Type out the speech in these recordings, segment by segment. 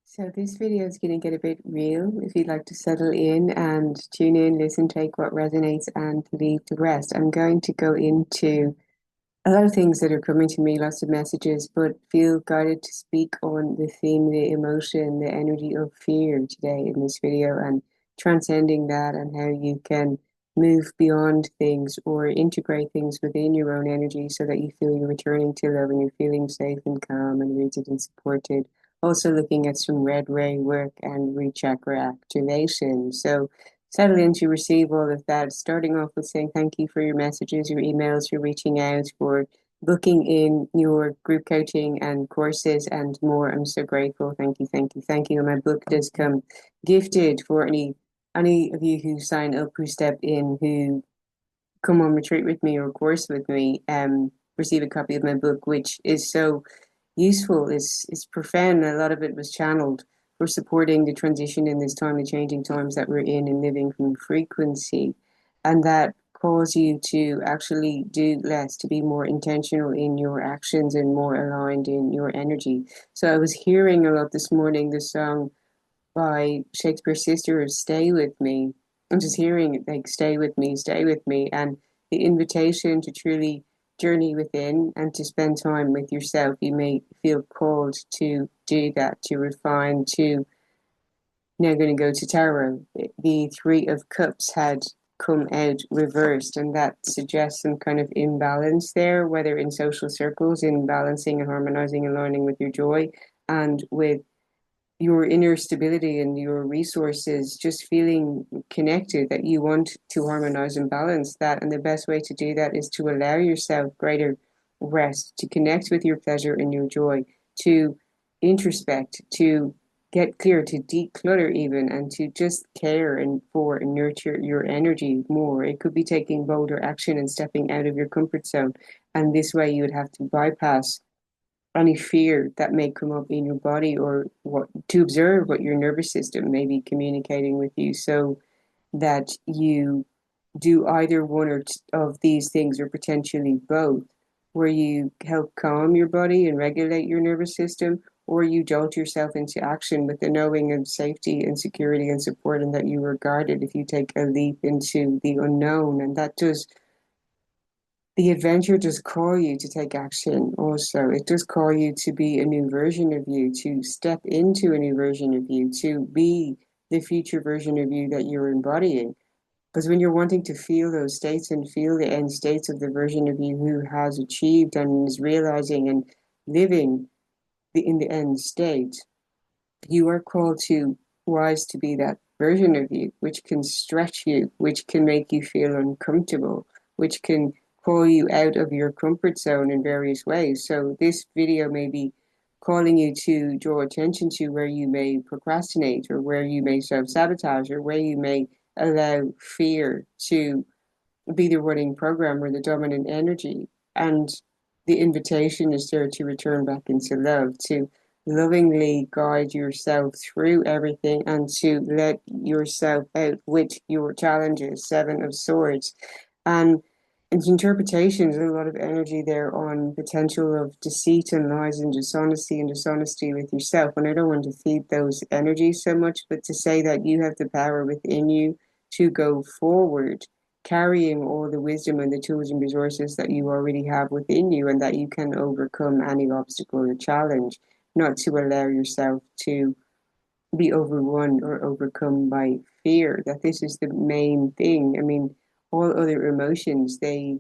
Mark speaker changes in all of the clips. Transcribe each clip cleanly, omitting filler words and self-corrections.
Speaker 1: So this video is going to get a bit real. If you'd like to settle in and tune in, listen, take what resonates, and leave the rest. I'm going to go into a lot of things that are coming to me, lots of messages, but feel guided to speak on the theme, the emotion, the energy of fear today in this video, and transcending that, and how you can move beyond things or integrate things within your own energy so that you feel you're returning to love and you're feeling safe and calm and rooted and supported. Also looking at some red ray work and root chakra activation. So settle in to receive all of that. Starting off with saying thank you for your messages, your emails, for reaching out, for booking in your group coaching and courses and more. I'm so grateful. Thank you, thank you, thank you. And my book does come gifted for any of you who sign up, who step in, who come on retreat with me or course with me, receive a copy of my book, which is so useful. It's profound. A lot of it was channeled for supporting the transition in this time, the changing times that we're in, and living from frequency. And that calls you to actually do less, to be more intentional in your actions and more aligned in your energy. So I was hearing a lot this morning the song by Shakespeare's sister of Stay With Me. I'm just hearing it like stay with me, and the invitation to truly journey within and to spend time with yourself. You may feel called to do that, to refine, to now going to go to tarot. The Three of Cups had come out reversed, and that suggests some kind of imbalance there, whether in social circles, in balancing and harmonizing and aligning with your joy and with your inner stability and your resources, just feeling connected, that you want to harmonize and balance that. And the best way to do that is to allow yourself greater rest, to connect with your pleasure and your joy, to introspect, to get clear, to declutter even, and to just care and for and nurture your energy more. It could be taking bolder action and stepping out of your comfort zone. And this way you would have to bypass any fear that may come up in your body, or what to observe what your nervous system may be communicating with you, so that you do either one or of these things, or potentially both, where you help calm your body and regulate your nervous system, or you jolt yourself into action with the knowing of safety and security and support, and that you are guarded if you take a leap into the unknown. And that does, the adventure does call you to take action also. It does call you to be a new version of you, to step into a new version of you, to be the future version of you that you're embodying. Because when you're wanting to feel those states and feel the end states of the version of you who has achieved and is realizing and living in the end state, you are called to rise to be that version of you, which can stretch you, which can make you feel uncomfortable, which can pull you out of your comfort zone in various ways. So this video may be calling you to draw attention to where you may procrastinate, or where you may self-sabotage, or where you may allow fear to be the running program or the dominant energy. And the invitation is there to return back into love, to lovingly guide yourself through everything, and to let yourself out with your challenges. Seven of Swords. And its interpretations, a lot of energy there on potential of deceit and lies and dishonesty with yourself. And I don't want to feed those energies so much, but to say that you have the power within you to go forward, carrying all the wisdom and the tools and resources that you already have within you, and that you can overcome any obstacle or challenge, not to allow yourself to be overrun or overcome by fear. That this is the main thing. I mean, all other emotions, they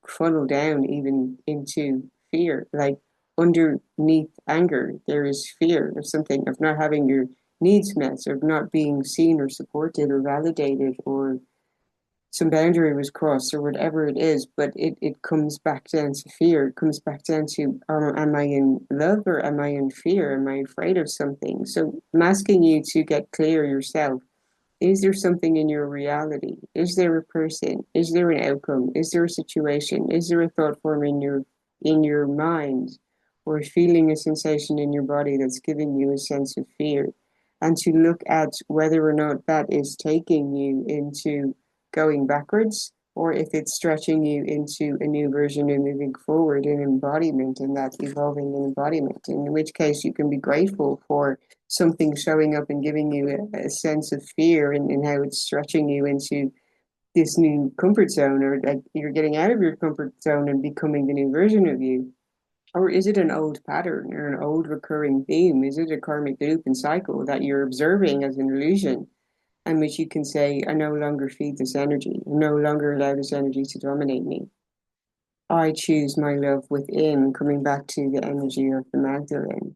Speaker 1: funnel down even into fear. Like underneath anger, there is fear of something, of not having your needs met, of not being seen or supported or validated, or some boundary was crossed, or whatever it is. But it comes back down to fear. It comes back down to, am I in love or am I in fear? Am I afraid of something? So I'm asking you to get clear yourself. Is there something in your reality? Is there a person? Is there an outcome? Is there a situation? Is there a thought form in your mind, or feeling a sensation in your body that's giving you a sense of fear? And to look at whether or not that is taking you into going backwards, or if it's stretching you into a new version and moving forward in embodiment, and that's evolving in embodiment, in which case you can be grateful for something showing up and giving you a sense of fear in how it's stretching you into this new comfort zone, or like you're getting out of your comfort zone and becoming the new version of you. Or is it an old pattern or an old recurring theme? Is it a karmic loop and cycle that you're observing as an illusion, and which you can say, I no longer feed this energy, I no longer allow this energy to dominate me. I choose my love within, coming back to the energy of the Magdalene,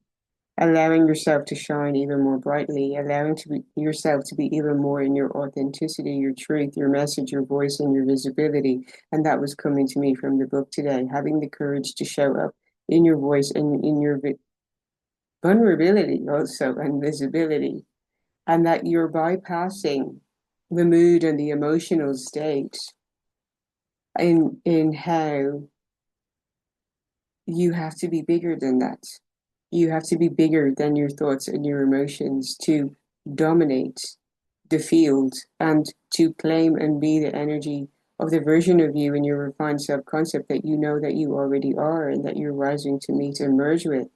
Speaker 1: allowing yourself to shine even more brightly, allowing yourself to be even more in your authenticity, your truth, your message, your voice, and your visibility. And that was coming to me from the book today, having the courage to show up in your voice and in your vulnerability also and visibility, and that you're bypassing the mood and the emotional state in how you have to be bigger than that. You have to be bigger than your thoughts and your emotions to dominate the field and to claim and be the energy of the version of you in your refined self-concept that you know that you already are and that you're rising to meet and merge with.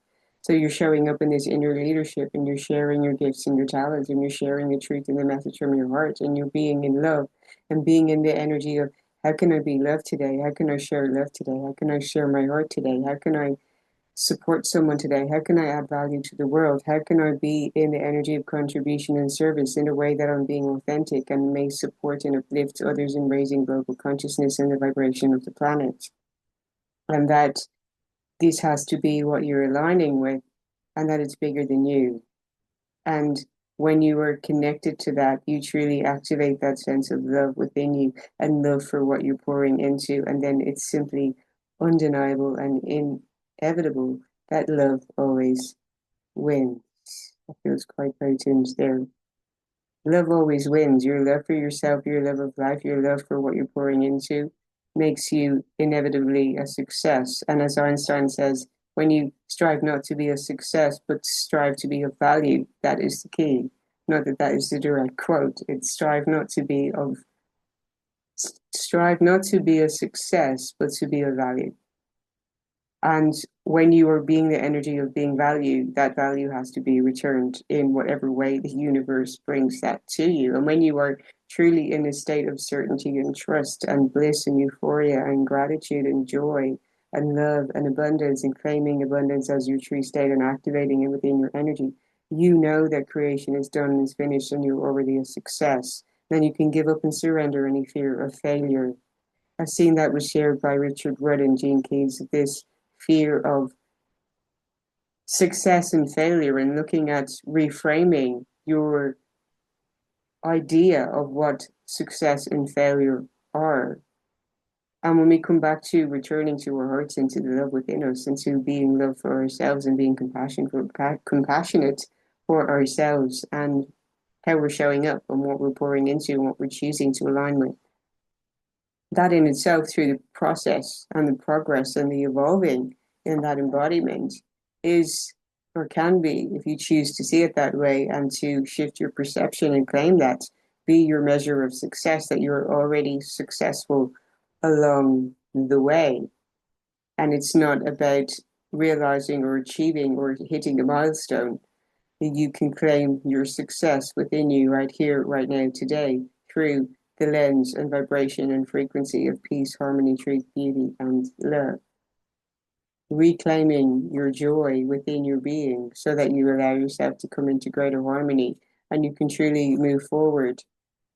Speaker 1: So you're showing up in this inner leadership, and you're sharing your gifts and your talents, and you're sharing the truth and the message from your heart, and you're being in love and being in the energy of, how can I be loved today? How can I share love today? How can I share my heart today? How can I support someone today? How can I add value to the world? How can I be in the energy of contribution and service in a way that I'm being authentic and may support and uplift others in raising global consciousness and the vibration of the planet? And that this has to be what you're aligning with, and that it's bigger than you. And when you are connected to that, you truly activate that sense of love within you and love for what you're pouring into. And then it's simply undeniable and inevitable that love always wins. I feel it's quite potent there. Love always wins. Your love for yourself, your love of life, your love for what you're pouring into makes you inevitably a success. And as Einstein says, when you strive not to be a success, but strive to be of value, that is the key. Not that that is the direct quote. It's strive not to be a success, but to be of value. And when you are being the energy of being valued, that value has to be returned in whatever way the universe brings that to you. And when you are truly in a state of certainty and trust and bliss and euphoria and gratitude and joy and love and abundance, and claiming abundance as your true state and activating it within your energy, you know that creation is done and is finished and you're already a success. Then you can give up and surrender any fear of failure. I've seen that was shared by Richard Rudd and Gene Keys, this fear of success and failure, and looking at reframing your idea of what success and failure are. And when we come back to returning to our hearts and to the love within us and to being love for ourselves and being compassionate for ourselves and how we're showing up and what we're pouring into and what we're choosing to align with, that in itself, through the process and the progress and the evolving in that embodiment, is or can be, if you choose to see it that way and to shift your perception and claim that, be your measure of success, that you're already successful along the way. And it's not about realizing or achieving or hitting a milestone. You can claim your success within you right here, right now, today, through the lens and vibration and frequency of peace, harmony, truth, beauty, and love. Reclaiming your joy within your being so that you allow yourself to come into greater harmony and you can truly move forward,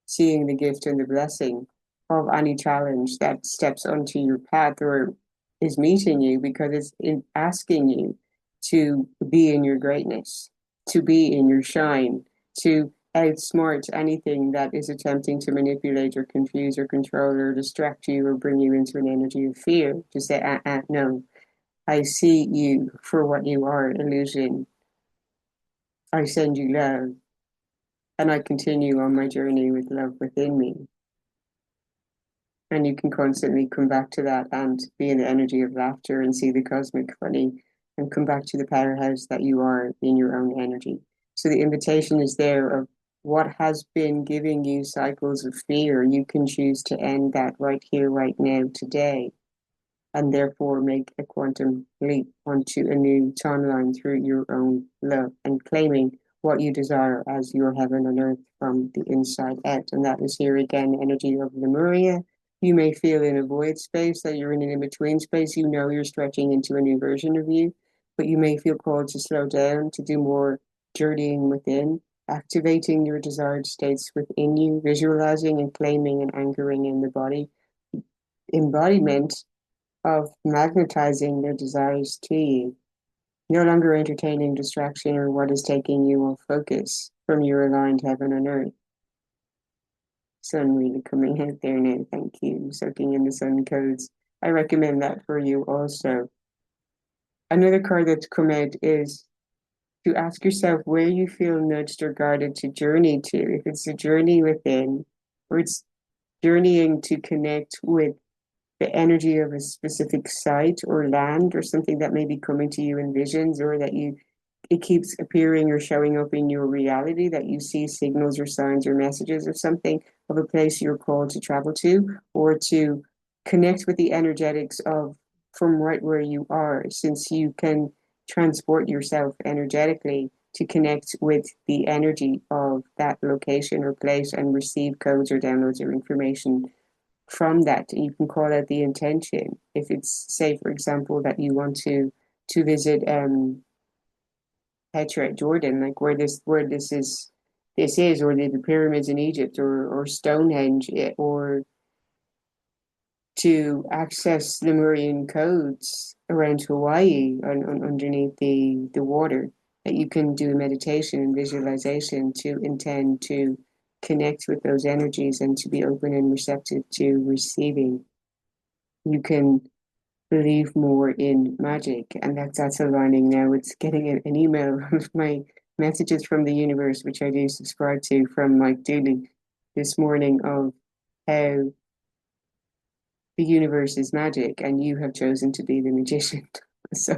Speaker 1: seeing the gift and the blessing of any challenge that steps onto your path or is meeting you, because it's asking you to be in your greatness, to be in your shine, to outsmart anything that is attempting to manipulate or confuse or control or distract you or bring you into an energy of fear. To say, no, I see you for what you are, illusion. I send you love, and I continue on my journey with love within me. And you can constantly come back to that and be in the energy of laughter and see the cosmic funny and come back to the powerhouse that you are in your own energy. So the invitation is there of what has been giving you cycles of fear, you can choose to end that right here, right now, today, and therefore make a quantum leap onto a new timeline through your own love and claiming what you desire as your heaven on earth from the inside out. And that is here again, energy of Lemuria. You may feel in a void space that you're in an in-between space. You know you're stretching into a new version of you, but you may feel called to slow down, to do more journeying within, activating your desired states within you, visualizing and claiming and anchoring in the body. Embodiment of magnetizing their desires to you, no longer entertaining distraction or what is taking you off focus from your aligned heaven and earth. Sun really coming out there now, thank you. Soaking in the sun codes. I recommend that for you also. Another card that's come out is to ask yourself where you feel nudged or guided to journey to. If it's a journey within, or it's journeying to connect with the energy of a specific site or land or something that may be coming to you in visions, or that it keeps appearing or showing up in your reality, that you see signals or signs or messages of something, of a place you're called to travel to, or to connect with the energetics of from right where you are, since you can transport yourself energetically to connect with the energy of that location or place and receive codes or downloads or information from that. You can call out the intention. If it's, say, for example, that you want to visit Petra, Jordan, like where this is, or the pyramids in Egypt, or Stonehenge, or to access Lemurian codes around Hawaii underneath the water, that you can do meditation and visualization to intend to connect with those energies and to be open and receptive to receiving. You can believe more in magic, and that's aligning now. It's getting an email of my messages from the universe, which I do subscribe to, from Mike Dooley this morning, of how the universe is magic and you have chosen to be the magician. So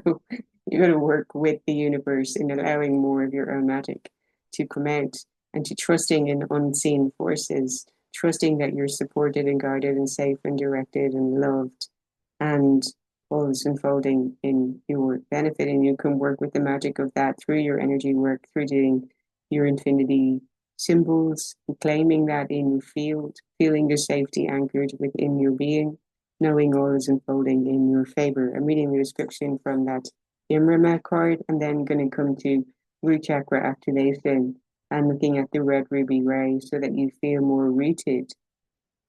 Speaker 1: you're going to work with the universe in allowing more of your own magic to come out, and to trusting in unseen forces, trusting that you're supported and guided and safe and directed and loved, and all is unfolding in your benefit. And you can work with the magic of that through your energy work, through doing your infinity symbols, claiming that in your field, feeling the safety anchored within your being, knowing all is unfolding in your favor. I'm reading the description from that Imrama card, and then going to come to root chakra activation and looking at the red ruby ray, so that you feel more rooted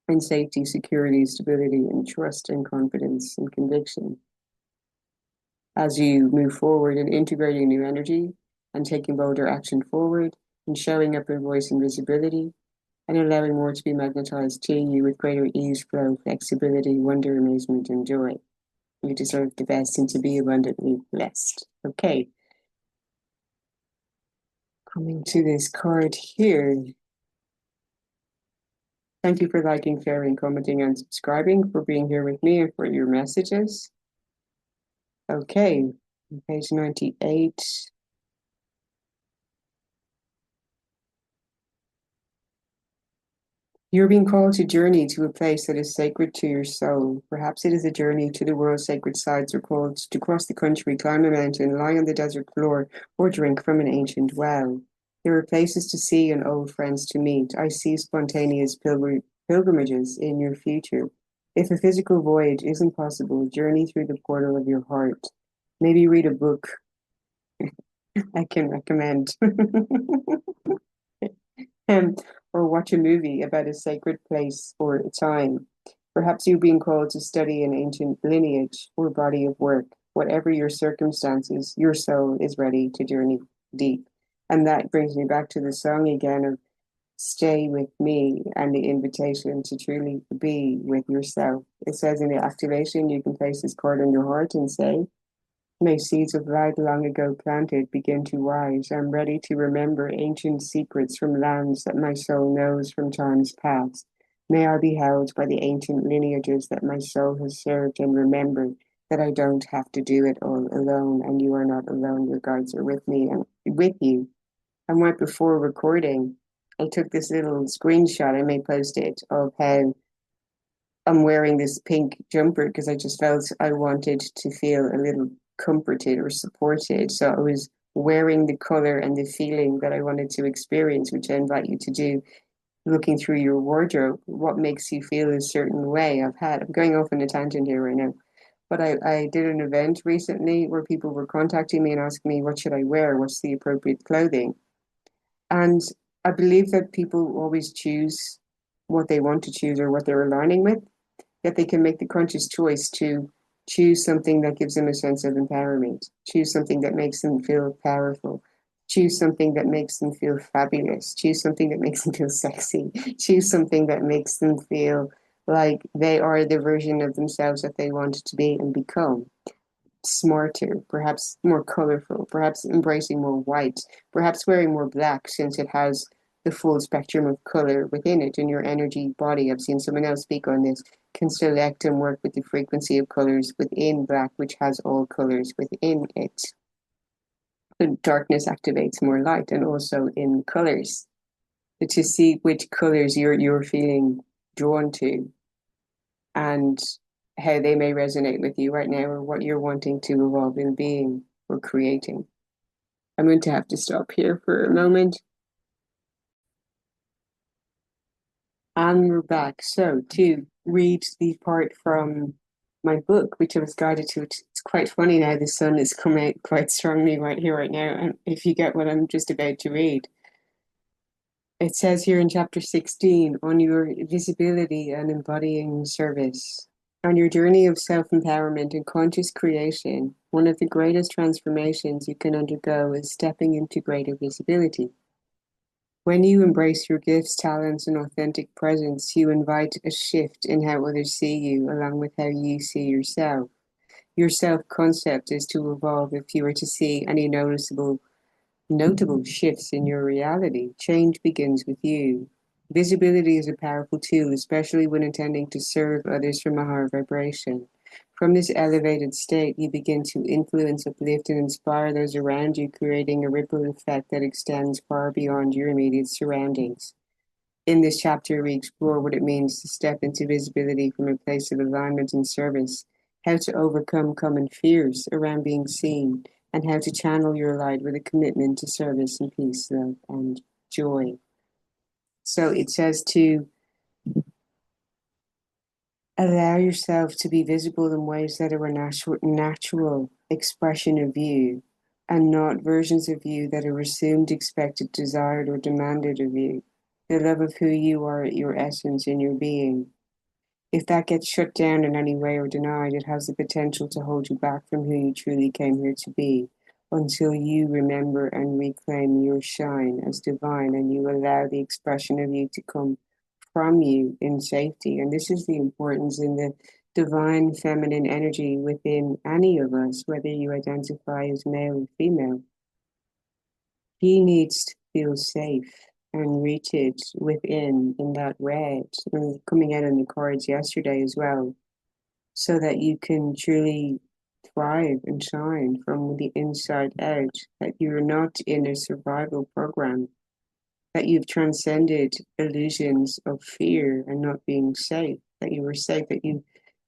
Speaker 1: in safety, security, stability, and trust and confidence and conviction. As you move forward and integrating new energy and taking bolder action forward and showing up in voice and visibility, and allowing more to be magnetized to you with greater ease, flow, flexibility, wonder, amazement, and joy. You deserve the best and to be abundantly blessed. Okay. Coming to this card here. Thank you for liking, sharing, commenting, and subscribing, for being here with me, and for your messages. Okay, page 98. You're being called to journey to a place that is sacred to your soul. Perhaps it is a journey to the world's sacred sites, or called to cross the country, climb a mountain, lie on the desert floor, or drink from an ancient well. There are places to see and old friends to meet. I see spontaneous pilgrimages in your future. If a physical voyage isn't possible, journey through the portal of your heart. Maybe read a book I can recommend. um, or watch a movie about a sacred place or a time. Perhaps you're being called to study an ancient lineage or body of work. Whatever your circumstances, your soul is ready to journey deep. And that brings me back to the song again of stay with me, and the invitation to truly be with yourself. It says in the activation, you can place this card on your heart and say, may seeds of light long ago planted begin to rise. I'm ready to remember ancient secrets from lands that my soul knows from times past. May I be held by the ancient lineages that my soul has served, and remember that I don't have to do it all alone, and you are not alone. Your guides are with me and with you. And right before recording, I took this little screenshot, I may post it, of how I'm wearing this pink jumper because I just felt I wanted to feel a little comforted or supported. So I was wearing the color and the feeling that I wanted to experience, which I invite you to do, looking through your wardrobe. What makes you feel a certain way? I'm going off on a tangent here right now, but I did an event recently where people were contacting me and asking me, what should I wear? What's the appropriate clothing? And I believe that people always choose what they want to choose or what they're aligning with, that they can make the conscious choice to choose something that gives them a sense of empowerment, choose something that makes them feel powerful, choose something that makes them feel fabulous, choose something that makes them feel sexy, choose something that makes them feel like they are the version of themselves that they want to be and become. Smarter, perhaps more colorful, perhaps embracing more white, perhaps wearing more black since it has the full spectrum of color within it in your energy body. I've seen someone else speak on this, can select and work with the frequency of colors within black, which has all colors within it. The darkness activates more light and also in colors. But to see which colors you're feeling drawn to and how they may resonate with you right now or what you're wanting to evolve in being or creating. I'm going to have to stop here for a moment. And we're back. So, to read the part from my book, which I was guided to, it's quite funny now. The sun is coming out quite strongly right here, right now. And if you get what I'm just about to read, it says here in chapter 16 on your visibility and embodying service. On your journey of self-empowerment and conscious creation, one of the greatest transformations you can undergo is stepping into greater visibility. When you embrace your gifts, talents, and authentic presence, you invite a shift in how others see you, along with how you see yourself. Your self-concept is to evolve if you were to see any notable shifts in your reality. Change begins with you. Visibility is a powerful tool, especially when intending to serve others from a higher vibration. From this elevated state, you begin to influence, uplift, and inspire those around you, creating a ripple effect that extends far beyond your immediate surroundings. In this chapter, we explore what it means to step into visibility from a place of alignment and service, how to overcome common fears around being seen, and how to channel your light with a commitment to service and peace, love, and joy. So it says to allow yourself to be visible in ways that are a natural expression of you and not versions of you that are assumed, expected, desired, or demanded of you. The love of who you are at your essence in your being. If that gets shut down in any way or denied, it has the potential to hold you back from who you truly came here to be until you remember and reclaim your shine as divine and you allow the expression of you to come from you in safety. And this is the importance in the divine feminine energy within any of us, whether you identify as male or female. He needs to feel safe and rooted within in that red, and coming out in the cards yesterday as well, so that you can truly thrive and shine from the inside out, that you're not in a survival program, that you've transcended illusions of fear and not being safe, that you were safe, that you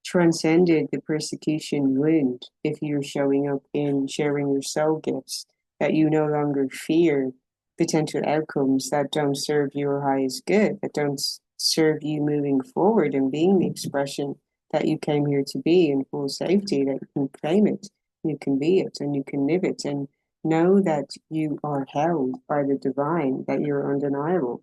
Speaker 1: transcended the persecution wound if you're showing up in sharing your soul gifts, that you no longer fear potential outcomes that don't serve your highest good, that don't serve you moving forward and being the expression that you came here to be in full safety, that you can claim it, you can be it, and you can live it. And know that you are held by the divine, that you're undeniable.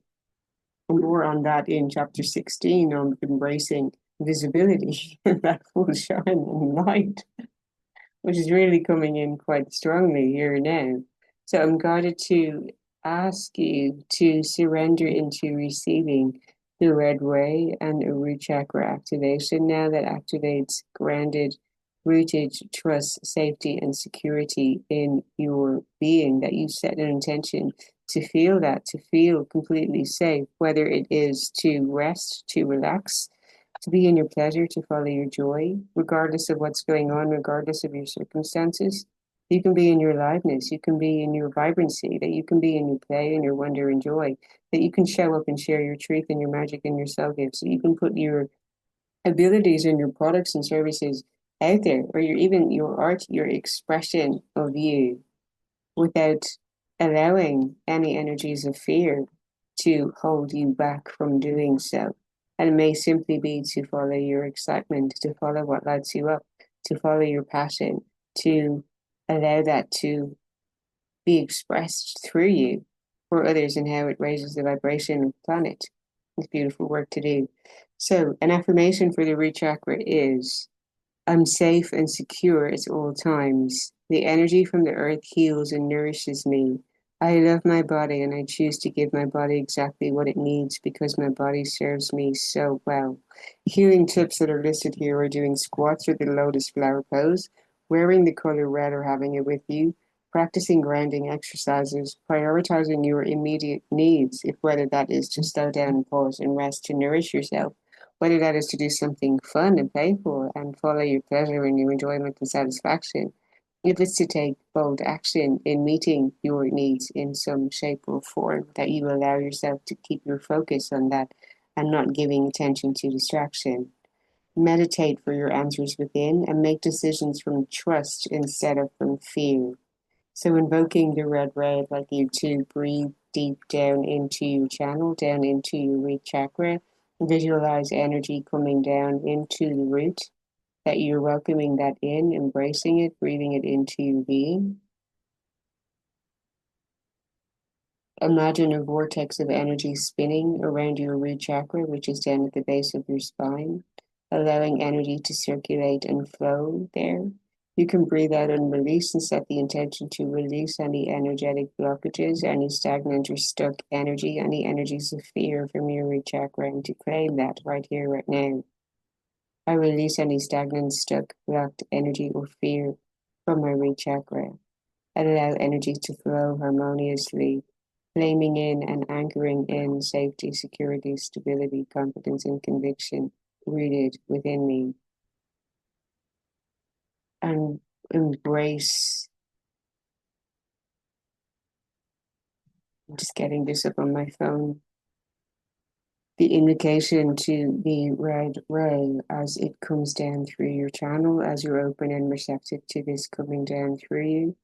Speaker 1: And more on that in chapter 16 on embracing visibility, that full shine and light, which is really coming in quite strongly here now. So I'm guided to ask you to surrender into receiving the red way and a root chakra activation now that activates grounded, rooted trust, safety, and security in your being, that you set an intention to feel that, to feel completely safe, whether it is to rest, to relax, to be in your pleasure, to follow your joy, regardless of what's going on, regardless of your circumstances. You can be in your aliveness, you can be in your vibrancy, that you can be in your play and your wonder and joy, that you can show up and share your truth and your magic and your soul gifts, that you can put your abilities and your products and services out there, or your even your art, your expression of you, without allowing any energies of fear to hold you back from doing so. And it may simply be to follow your excitement, to follow what lights you up, to follow your passion, to allow that to be expressed through you for others, and how it raises the vibration of the planet. It's beautiful work to do. So, an affirmation for the root chakra is: I'm safe and secure at all times. The energy from the earth heals and nourishes me. I love my body and I choose to give my body exactly what it needs because my body serves me so well. Healing tips that are listed here are doing squats or the lotus flower pose, wearing the color red or having it with you, practicing grounding exercises, prioritizing your immediate needs, if whether that is to slow down and pause and rest to nourish yourself, whether that is to do something fun and playful and follow your pleasure and your enjoyment and satisfaction, if it's to take bold action in meeting your needs in some shape or form, that you allow yourself to keep your focus on that and not giving attention to distraction. Meditate for your answers within and make decisions from trust instead of from fear. So invoking the red ray, I'd like you to breathe deep down into your channel, down into your root chakra. Visualize energy coming down into the root, that you're welcoming that in, embracing it, breathing it into your being. Imagine a vortex of energy spinning around your root chakra, which is down at the base of your spine, allowing energy to circulate and flow there. You can breathe out and release and set the intention to release any energetic blockages, any stagnant or stuck energy, any energies of fear from your root chakra, and to claim that right here, right now. I release any stagnant, stuck, blocked energy or fear from my root chakra and allow energy to flow harmoniously, claiming in and anchoring in safety, security, stability, confidence, and conviction rooted within me. And embrace, I'm just getting this up on my phone, the invocation to the red ray as it comes down through your channel, as you're open and receptive to this coming down through you.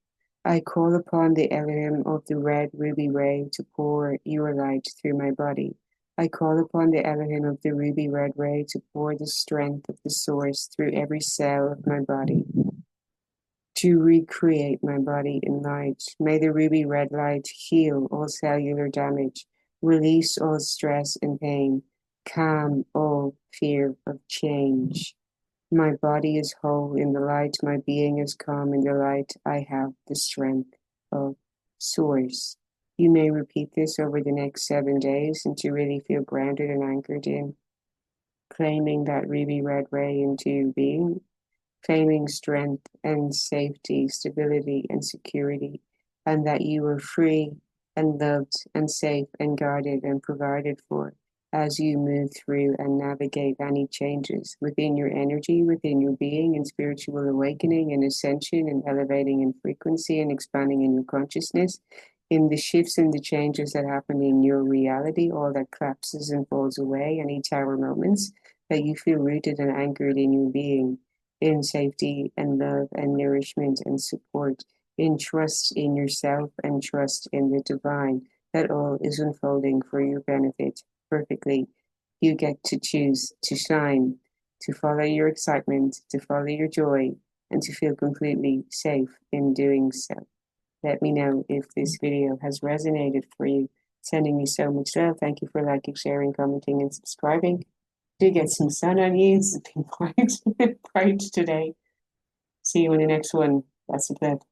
Speaker 1: I call upon the Elohim of the red ruby ray to pour your light through my body. I call upon the Elohim of the ruby red ray to pour the strength of the source through every cell of my body, to recreate my body in light. May the ruby red light heal all cellular damage, release all stress and pain, calm all fear of change. My body is whole in the light, my being is calm in the light. I have the strength of source. You may repeat this over the next 7 days and to really feel grounded and anchored in, claiming that ruby red ray into your being, claiming strength and safety, stability and security, and that you are free and loved and safe and guarded and provided for as you move through and navigate any changes within your energy, within your being, and spiritual awakening and ascension and elevating in frequency and expanding in your consciousness, in the shifts and the changes that happen in your reality, all that collapses and falls away, any tower moments, that you feel rooted and anchored in your being, in safety and love and nourishment and support, in trust in yourself and trust in the divine, that all is unfolding for your benefit perfectly. You get to choose to shine, to follow your excitement, to follow your joy, and to feel completely safe in doing so. Let me know if this video has resonated for you. Sending you so much love. Thank you for liking, sharing, commenting, and subscribing. Do get some sun on you. It's been quite bright today. See you in the next one. That's it.